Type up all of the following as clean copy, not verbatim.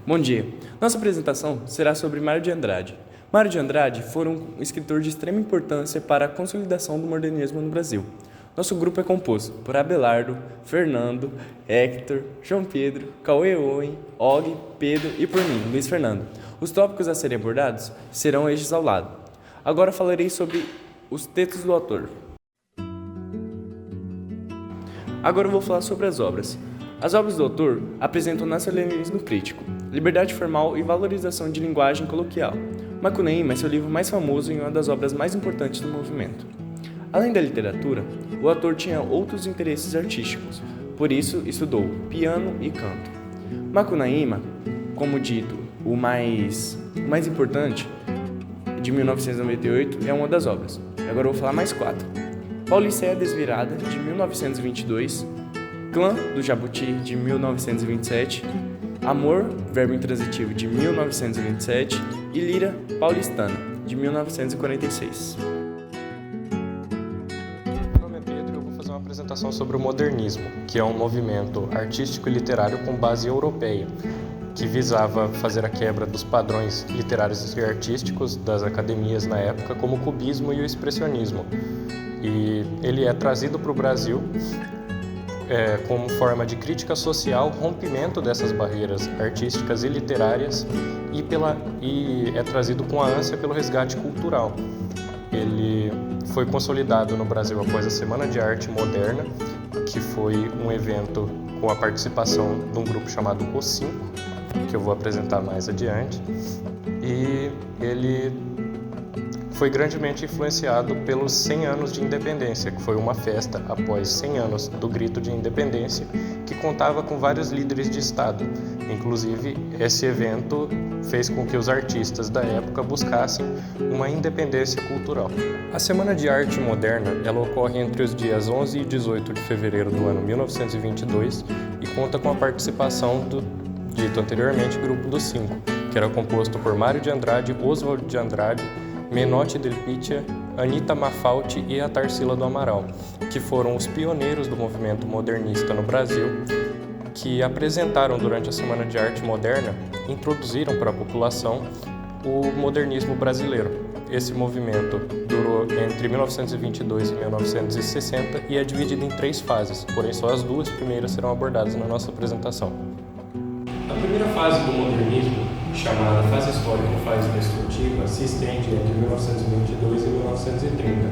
Bom dia. Nossa apresentação será sobre Mário de Andrade. Mário de Andrade foi um escritor de extrema importância para a consolidação do modernismo no Brasil. Nosso grupo é composto por Abelardo, Fernando, Hector, João Pedro, Cauê Owen, Og, Pedro e por mim, Luiz Fernando. Os tópicos a serem abordados serão estes ao lado. Agora falarei sobre os textos do autor. Agora eu vou falar sobre as obras. As obras do autor apresentam nacionalismo crítico, liberdade formal e valorização de linguagem coloquial. Macunaíma é seu livro mais famoso e uma das obras mais importantes do movimento. Além da literatura, o autor tinha outros interesses artísticos, por isso estudou piano e canto. Macunaíma, como dito, o mais importante, de 1998, é uma das obras. Agora eu vou falar mais 4. Pauliceia Desvirada, de 1922, Clã do Jabuti, de 1927, Amor, verbo intransitivo, de 1927 e Lira Paulistana, de 1946. Meu nome é Pedro e eu vou fazer uma apresentação sobre o modernismo, que é um movimento artístico e literário com base europeia, que visava fazer a quebra dos padrões literários e artísticos das academias na época, como o cubismo e o expressionismo. E ele é trazido para o Brasil como forma de crítica social, rompimento dessas barreiras artísticas e literárias e é trazido com a ânsia pelo resgate cultural. Ele foi consolidado no Brasil após a Semana de Arte Moderna, que foi um evento com a participação de um grupo chamado Os Cinco, que eu vou apresentar mais adiante, e ele foi grandemente influenciado pelos 100 anos de independência, que foi uma festa após 100 anos do grito de independência, que contava com vários líderes de Estado. Inclusive, esse evento fez com que os artistas da época buscassem uma independência cultural. A Semana de Arte Moderna ela ocorre entre os dias 11 e 18 de fevereiro do ano 1922 e conta com a participação do dito anteriormente Grupo dos Cinco, que era composto por Mário de Andrade, Oswald de Andrade, Menotti del Pitia, Anita Mafaldi e a Tarsila do Amaral, que foram os pioneiros do movimento modernista no Brasil, que apresentaram durante a Semana de Arte Moderna, introduziram para a população o modernismo brasileiro. Esse movimento durou entre 1922 e 1960 e é dividido em 3 fases, porém só as 2 primeiras serão abordadas na nossa apresentação. A primeira fase do modernismo, chamada fase histórica ou fase destrutiva, se estende entre 1922 e 1930.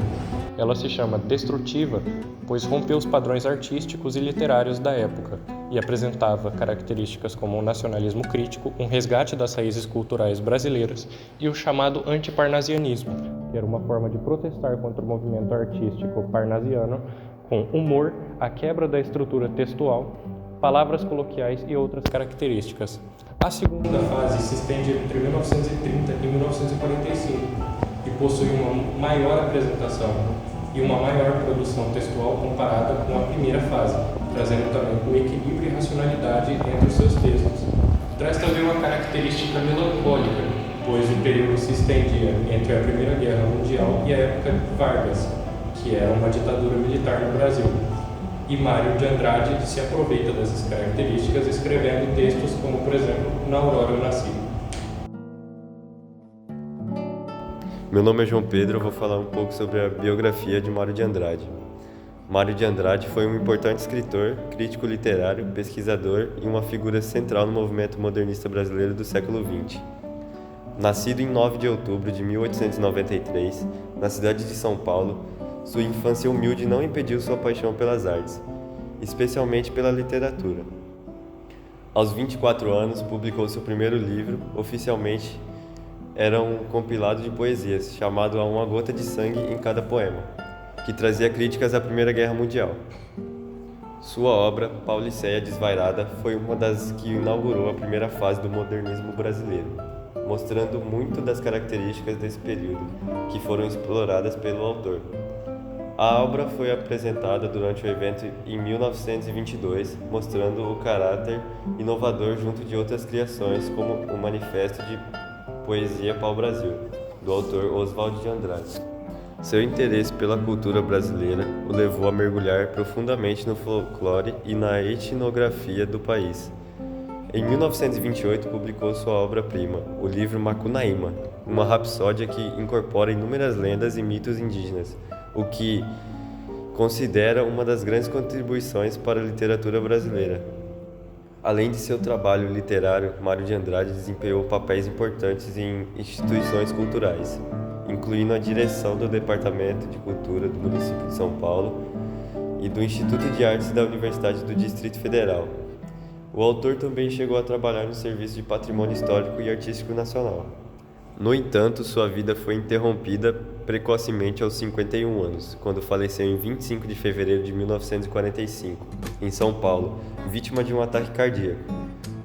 Ela se chama destrutiva, pois rompeu os padrões artísticos e literários da época e apresentava características como o nacionalismo crítico, um resgate das raízes culturais brasileiras e o chamado antiparnasianismo, que era uma forma de protestar contra o movimento artístico parnasiano com humor, a quebra da estrutura textual, palavras coloquiais e outras características. A segunda fase se estende entre 1930 e 1945 e possui uma maior apresentação e uma maior produção textual comparada com a primeira fase, trazendo também o equilíbrio e racionalidade entre os seus textos. Traz também uma característica melancólica, pois o período se estendia entre a Primeira Guerra Mundial e a época de Vargas, que era uma ditadura militar no Brasil. E Mário de Andrade se aproveita dessas características escrevendo textos como, por exemplo, Na Aurora Eu Nasci. Meu nome é João Pedro, eu vou falar um pouco sobre a biografia de Mário de Andrade. Mário de Andrade foi um importante escritor, crítico literário, pesquisador e uma figura central no movimento modernista brasileiro do século XX. Nascido em 9 de outubro de 1893, na cidade de São Paulo, sua infância humilde não impediu sua paixão pelas artes, especialmente pela literatura. Aos 24 anos, publicou seu primeiro livro, oficialmente era um compilado de poesias, chamado A Uma Gota de Sangue em Cada Poema, que trazia críticas à Primeira Guerra Mundial. Sua obra, Pauliceia Desvairada, foi uma das que inaugurou a primeira fase do modernismo brasileiro, mostrando muito das características desse período, que foram exploradas pelo autor. A obra foi apresentada durante o evento em 1922, mostrando o caráter inovador junto de outras criações, como o Manifesto de Poesia Pau-Brasil, do autor Oswald de Andrade. Seu interesse pela cultura brasileira o levou a mergulhar profundamente no folclore e na etnografia do país. Em 1928, publicou sua obra-prima, o livro Macunaíma, uma rapsódia que incorpora inúmeras lendas e mitos indígenas, o que considera uma das grandes contribuições para a literatura brasileira. Além de seu trabalho literário, Mário de Andrade desempenhou papéis importantes em instituições culturais, incluindo a direção do Departamento de Cultura do município de São Paulo e do Instituto de Artes da Universidade do Distrito Federal. O autor também chegou a trabalhar no Serviço de Patrimônio Histórico e Artístico Nacional. No entanto, sua vida foi interrompida precocemente aos 51 anos, quando faleceu em 25 de fevereiro de 1945, em São Paulo, vítima de um ataque cardíaco.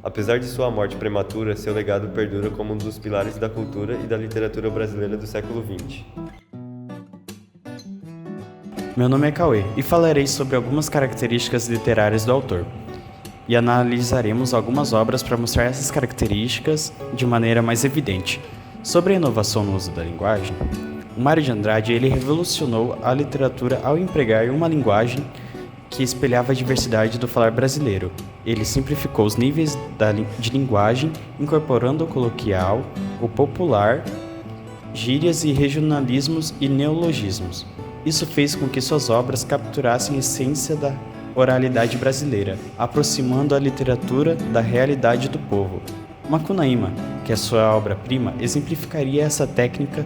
Apesar de sua morte prematura, seu legado perdura como um dos pilares da cultura e da literatura brasileira do século XX. Meu nome é Cauê e falarei sobre algumas características literárias do autor. E analisaremos algumas obras para mostrar essas características de maneira mais evidente. Sobre a inovação no uso da linguagem, o Mário de Andrade ele revolucionou a literatura ao empregar uma linguagem que espelhava a diversidade do falar brasileiro. Ele simplificou os níveis de linguagem, incorporando o coloquial, o popular, gírias e regionalismos e neologismos. Isso fez com que suas obras capturassem a essência da oralidade brasileira, aproximando a literatura da realidade do povo. Macunaíma, que é sua obra-prima, exemplificaria essa técnica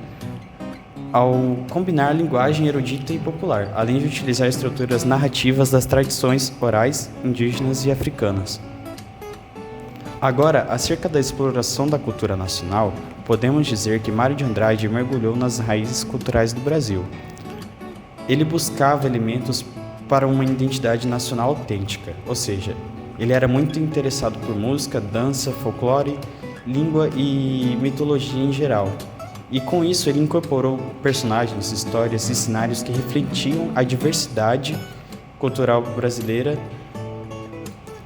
ao combinar linguagem erudita e popular, além de utilizar estruturas narrativas das tradições orais indígenas e africanas. Agora, acerca da exploração da cultura nacional, podemos dizer que Mário de Andrade mergulhou nas raízes culturais do Brasil. Ele buscava elementos para uma identidade nacional autêntica, ou seja, ele era muito interessado por música, dança, folclore, língua e mitologia em geral. E com isso ele incorporou personagens, histórias e cenários que refletiam a diversidade cultural brasileira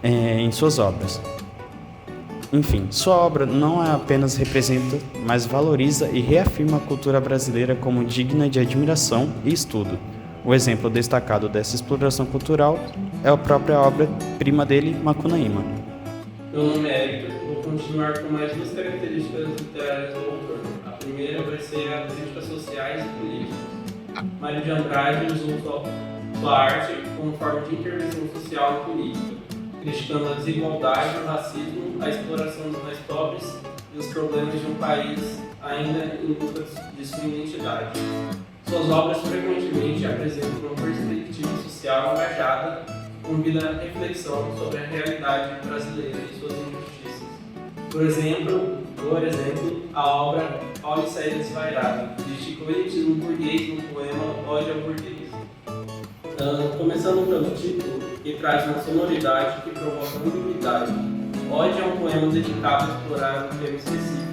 em suas obras. Enfim, sua obra não apenas representa, mas valoriza e reafirma a cultura brasileira como digna de admiração e estudo. O exemplo destacado dessa exploração cultural é a própria obra-prima dele, Macunaíma. Meu nome é Hector, vou continuar com mais duas características literárias do autor. A primeira vai ser as críticas sociais e políticas. Mário de Andrade usou sua arte como forma de intervenção social e política, criticando a desigualdade, o racismo, a exploração dos mais pobres e os problemas de um país ainda em busca de sua identidade. Suas obras frequentemente apresentam uma perspectiva social engajada, convida a reflexão sobre a realidade brasileira e suas injustiças. Por exemplo, a obra Paulicéia Desvairada, critica o elitismo burguês no poema Ódio ao Burguês. Começando pelo título, que traz uma sonoridade que provoca ambiguidade. Ódio é um poema dedicado a explorar um tema específico.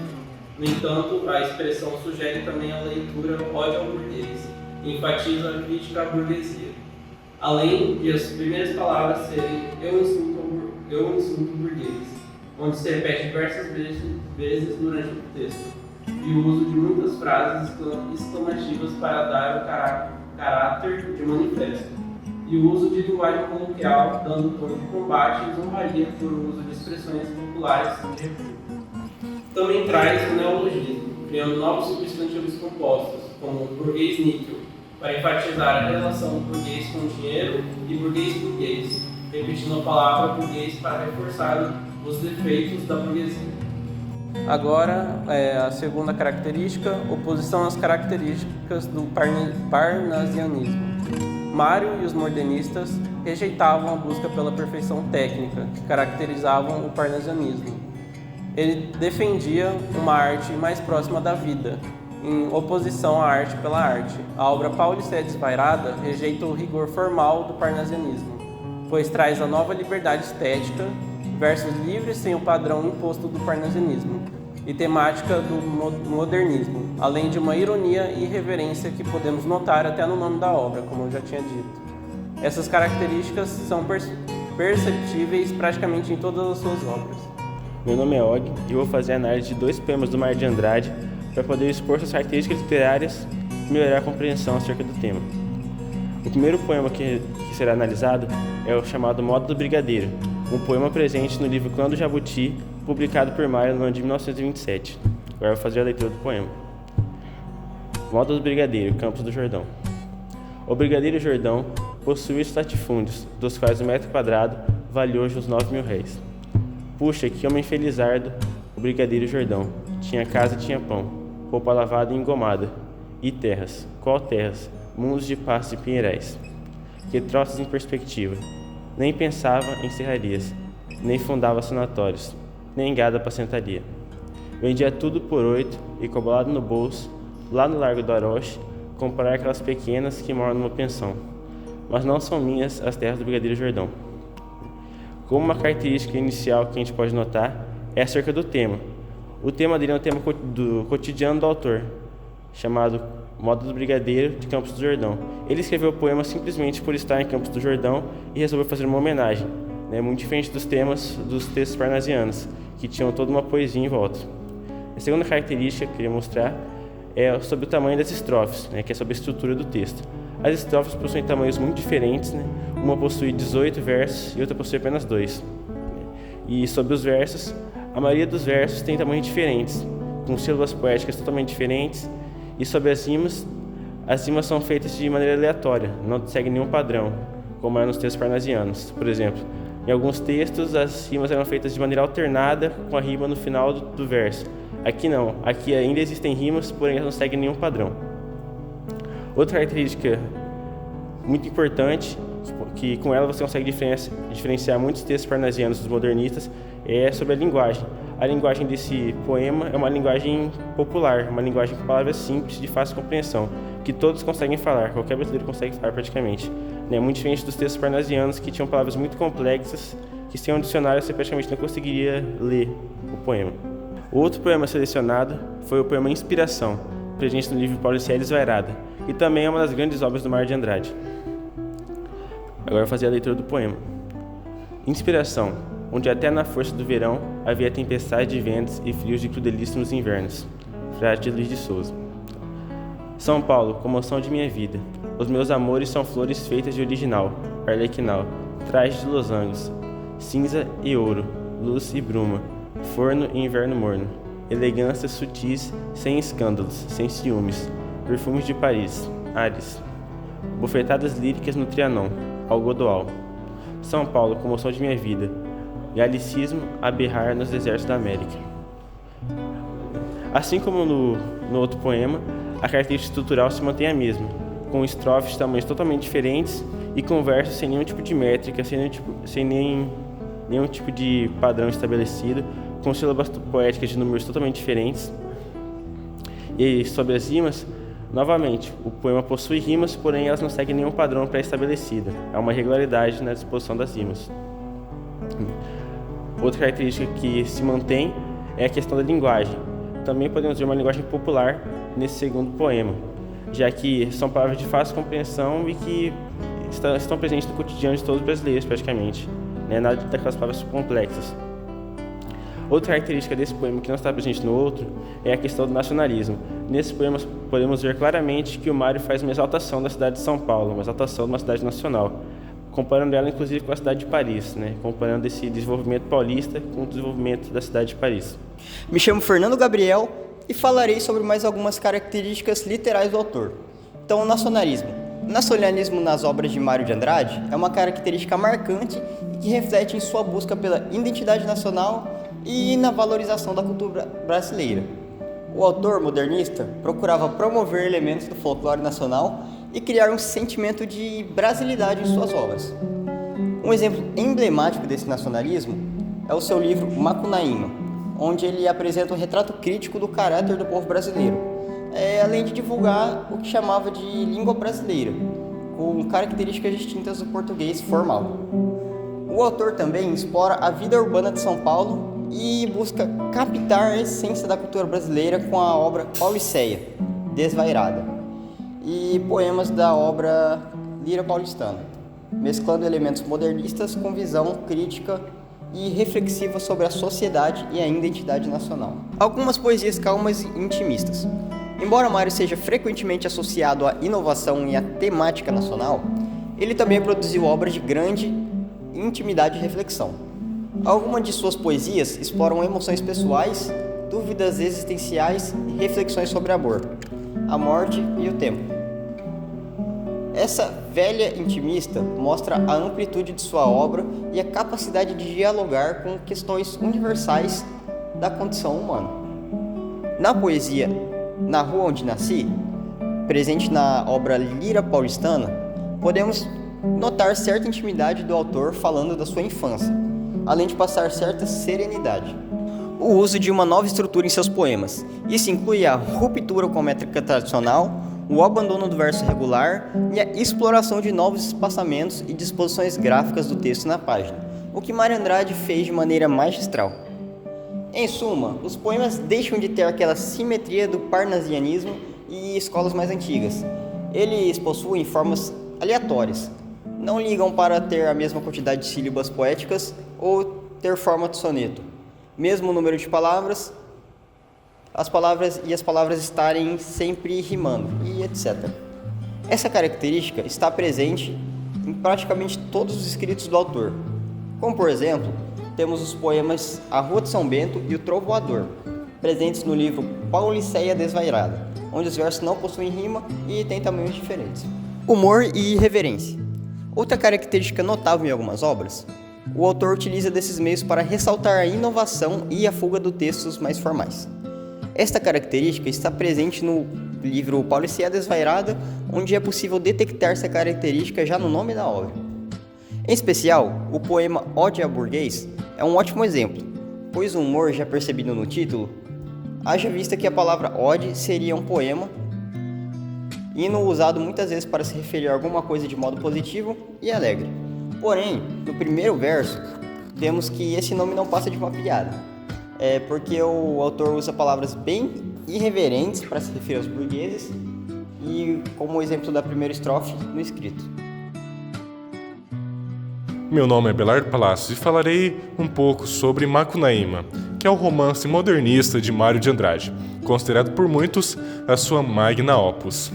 No entanto, a expressão sugere também a leitura ódio ao burguês e enfatiza a crítica à burguesia. Além de as primeiras palavras serem eu insulto burguês, onde se repete diversas vezes durante o texto, e o uso de muitas frases exclamativas para dar o caráter de manifesto, e o uso de linguagem coloquial, dando tom de combate e zombaria por uso de expressões populares de refúgio. Também traz o neologismo, criando novos substantivos compostos, como burguês-níquel, para enfatizar a relação do burguês com o dinheiro e burguês-burguês, repetindo a palavra burguês para reforçar os defeitos da burguesia. Agora, a segunda característica, oposição às características do parnasianismo. Mário e os modernistas rejeitavam a busca pela perfeição técnica, que caracterizavam o parnasianismo. Ele defendia uma arte mais próxima da vida, em oposição à arte pela arte. A obra Paulicéia Desvairada rejeita o rigor formal do parnasianismo, pois traz a nova liberdade estética, versos livres sem o padrão imposto do parnasianismo, e temática do modernismo, além de uma ironia e irreverência que podemos notar até no nome da obra, como eu já tinha dito. Essas características são perceptíveis praticamente em todas as suas obras. Meu nome é Og e vou fazer a análise de dois poemas do Mário de Andrade para poder expor suas características literárias e melhorar a compreensão acerca do tema. O primeiro poema que será analisado é o chamado Modo do Brigadeiro, um poema presente no livro Clã do Jabuti, publicado por Mário no ano de 1927. Agora eu vou fazer a leitura do poema. Moda do Brigadeiro, Campos do Jordão. O Brigadeiro Jordão possuía os latifúndios, dos quais o metro quadrado valia hoje uns 9.000 réis. Puxa, que homem felizardo, o Brigadeiro Jordão. Tinha casa e tinha pão, roupa lavada e engomada, e terras. Qual terras? Mundos de pastos e pinheirais. Que troços em perspectiva. Nem pensava em serrarias, nem fundava sanatórios, nem gado apacentaria. Vendia tudo por 8 e, cobolado no bolso, lá no Largo do Aroche, comprar aquelas pequenas que moram numa pensão. Mas não são minhas as terras do Brigadeiro Jordão. Como uma característica inicial que a gente pode notar é acerca do tema. O tema dele é um tema do cotidiano do autor, chamado Moda do Brigadeiro de Campos do Jordão. Ele escreveu o poema simplesmente por estar em Campos do Jordão e resolveu fazer uma homenagem, muito diferente dos temas dos textos parnasianos, que tinham toda uma poesia em volta. A segunda característica que eu queria mostrar é sobre o tamanho das estrofes, que é sobre a estrutura do texto. As estrofes possuem tamanhos muito diferentes, uma possui 18 versos e outra possui apenas 2. E sobre os versos, a maioria dos versos tem tamanhos diferentes, com sílabas poéticas totalmente diferentes, e sobre as rimas são feitas de maneira aleatória, não seguem nenhum padrão, como é nos textos parnasianos. Por exemplo, em alguns textos as rimas eram feitas de maneira alternada, com a rima no final do verso. Aqui não, aqui ainda existem rimas, porém elas não seguem nenhum padrão. Outra característica muito importante, que com ela você consegue diferenciar muitos textos parnasianos dos modernistas, é sobre a linguagem. A linguagem desse poema é uma linguagem popular, uma linguagem com palavras simples, de fácil compreensão, que todos conseguem falar, qualquer brasileiro consegue falar praticamente. Muito diferente dos textos parnasianos, que tinham palavras muito complexas, que sem um dicionário você praticamente não conseguiria ler o poema. O outro poema selecionado foi o poema Inspiração, presente no livro Paulicéia Desvairada, e também é uma das grandes obras do Mário de Andrade. Agora eu vou fazer a leitura do poema. Inspiração, onde até na força do verão havia tempestade de ventos e frios de crudelíssimos invernos. Frade de Luiz de Souza. São Paulo, comoção de minha vida. Os meus amores são flores feitas de original, arlequinal, trajes de losangos, cinza e ouro, luz e bruma, forno e inverno morno, elegâncias sutis, sem escândalos, sem ciúmes, perfumes de Paris, Ares, bofetadas líricas no Trianon, Algodoal. São Paulo, comoção de minha vida, galicismo a berrar nos desertos da América. Assim como no outro poema, a característica estrutural se mantém a mesma, com estrofes de tamanhos totalmente diferentes e com versos sem nenhum tipo de métrica, sem nenhum tipo de padrão estabelecido, com sílabas poéticas de números totalmente diferentes. E sobre as rimas, novamente, o poema possui rimas, porém elas não seguem nenhum padrão pré-estabelecido. Há uma regularidade na disposição das rimas. Outra característica que se mantém é a questão da linguagem. Também podemos ver uma linguagem popular nesse segundo poema, já que são palavras de fácil compreensão e que estão presentes no cotidiano de todos os brasileiros, praticamente. Nada daquelas palavras complexas. Outra característica desse poema que não está presente no outro é a questão do nacionalismo. Nesse poema podemos ver claramente que o Mário faz uma exaltação da cidade de São Paulo, uma exaltação de uma cidade nacional, comparando ela inclusive com a cidade de Paris, comparando esse desenvolvimento paulista com o desenvolvimento da cidade de Paris. Me chamo Fernando Gabriel e falarei sobre mais algumas características literais do autor. Então, o nacionalismo. O nacionalismo nas obras de Mário de Andrade é uma característica marcante e que reflete em sua busca pela identidade nacional e na valorização da cultura brasileira. O autor modernista procurava promover elementos do folclore nacional e criar um sentimento de brasilidade em suas obras. Um exemplo emblemático desse nacionalismo é o seu livro Macunaíma, onde ele apresenta um retrato crítico do caráter do povo brasileiro, além de divulgar o que chamava de língua brasileira, com características distintas do português formal. O autor também explora a vida urbana de São Paulo e busca captar a essência da cultura brasileira com a obra Paulicéia, Desvairada, e poemas da obra Lira Paulistana, mesclando elementos modernistas com visão crítica e reflexiva sobre a sociedade e a identidade nacional. Algumas poesias calmas e intimistas. Embora Mário seja frequentemente associado à inovação e à temática nacional, ele também produziu obras de grande intimidade e reflexão. Algumas de suas poesias exploram emoções pessoais, dúvidas existenciais e reflexões sobre amor, a morte e o tempo. Essa velha intimista mostra a amplitude de sua obra e a capacidade de dialogar com questões universais da condição humana. Na poesia Na Rua Onde Nasci, presente na obra Lira Paulistana, podemos notar certa intimidade do autor falando da sua infância, além de passar certa serenidade. O uso de uma nova estrutura em seus poemas. Isso inclui a ruptura com a métrica tradicional, o abandono do verso regular e a exploração de novos espaçamentos e disposições gráficas do texto na página, o que Mário Andrade fez de maneira magistral. Em suma, os poemas deixam de ter aquela simetria do parnasianismo e escolas mais antigas. Eles possuem formas aleatórias, não ligam para ter a mesma quantidade de sílabas poéticas ou ter forma de soneto, mesmo número de palavras, as palavras estarem sempre rimando, e etc. Essa característica está presente em praticamente todos os escritos do autor, como por exemplo, temos os poemas A Rua de São Bento e O Trovoador, presentes no livro Pauliceia Desvairada, onde os versos não possuem rima e têm tamanhos diferentes. Humor e irreverência. Outra característica notável em algumas obras, o autor utiliza desses meios para ressaltar a inovação e a fuga dos textos mais formais. Esta característica está presente no livro Pauliceia Desvairada, onde é possível detectar essa característica já no nome da obra. Em especial, o poema Ode a Burguês é um ótimo exemplo, pois o humor já percebido no título, haja vista que a palavra ode seria um poema, hino usado muitas vezes para se referir a alguma coisa de modo positivo e alegre. Porém, no primeiro verso, vemos que esse nome não passa de uma piada, porque o autor usa palavras bem irreverentes para se referir aos burgueses e como exemplo da primeira estrofe no escrito. Meu nome é Belardo Palacios e falarei um pouco sobre Macunaíma, que é o romance modernista de Mário de Andrade, considerado por muitos a sua magna opus.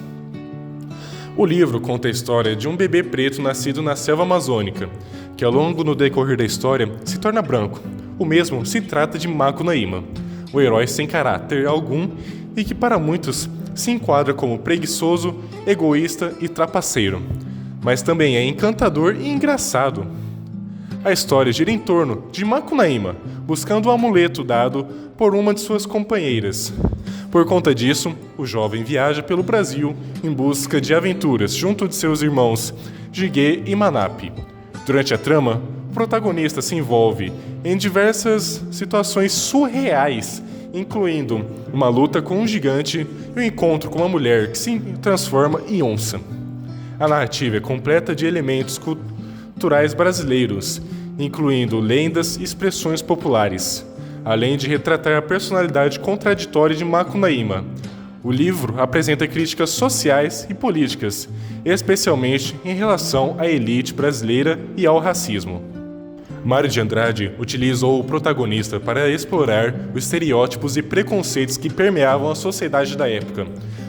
O livro conta a história de um bebê preto nascido na selva amazônica, que ao longo do decorrer da história se torna branco. O mesmo se trata de Macunaíma, o herói sem caráter algum e que para muitos se enquadra como preguiçoso, egoísta e trapaceiro, mas também é encantador e engraçado. A história gira em torno de Macunaíma, buscando o amuleto dado por uma de suas companheiras. Por conta disso, o jovem viaja pelo Brasil em busca de aventuras junto de seus irmãos Jiguê e Manape. Durante a trama, o protagonista se envolve em diversas situações surreais, incluindo uma luta com um gigante e um encontro com uma mulher que se transforma em onça. A narrativa é completa de elementos culturais brasileiros, incluindo lendas e expressões populares, além de retratar a personalidade contraditória de Macunaíma. O livro apresenta críticas sociais e políticas, especialmente em relação à elite brasileira e ao racismo. Mário de Andrade utilizou o protagonista para explorar os estereótipos e preconceitos que permeavam a sociedade da época.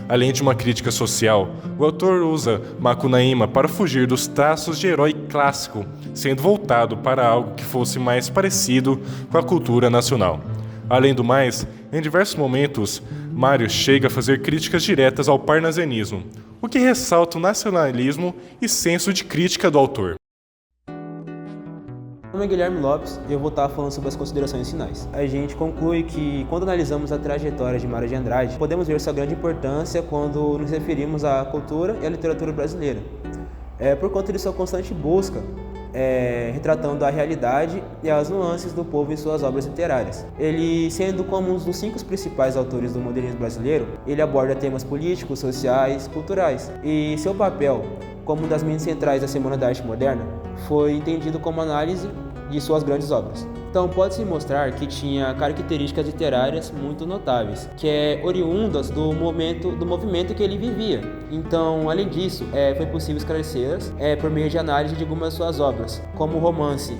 Além de uma crítica social, o autor usa Macunaíma para fugir dos traços de herói clássico, sendo voltado para algo que fosse mais parecido com a cultura nacional. Além do mais, em diversos momentos, Mário chega a fazer críticas diretas ao parnasianismo, o que ressalta o nacionalismo e senso de crítica do autor. Meu nome é Guilherme Lopes e eu vou estar falando sobre as considerações finais. A gente conclui que, quando analisamos a trajetória de Mário de Andrade, podemos ver sua grande importância quando nos referimos à cultura e à literatura brasileira. Por conta de sua constante busca, retratando a realidade e as nuances do povo em suas obras literárias. Ele, sendo como um dos 5 principais autores do modernismo brasileiro, ele aborda temas políticos, sociais, culturais. E seu papel, como uma das mentes centrais da Semana da Arte Moderna, foi entendido como análise de suas grandes obras. Então pode-se mostrar que tinha características literárias muito notáveis, que oriundas do movimento que ele vivia. Então, além disso, foi possível esclarecê-las por meio de análise de algumas de suas obras, como o romance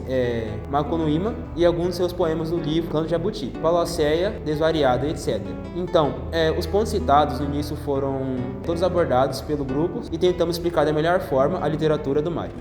Macunaíma e alguns de seus poemas do livro Canto de Jabuti, Pauliceia Desvairada, etc. Então, os pontos citados no início foram todos abordados pelo grupo e tentamos explicar da melhor forma a literatura do Mário.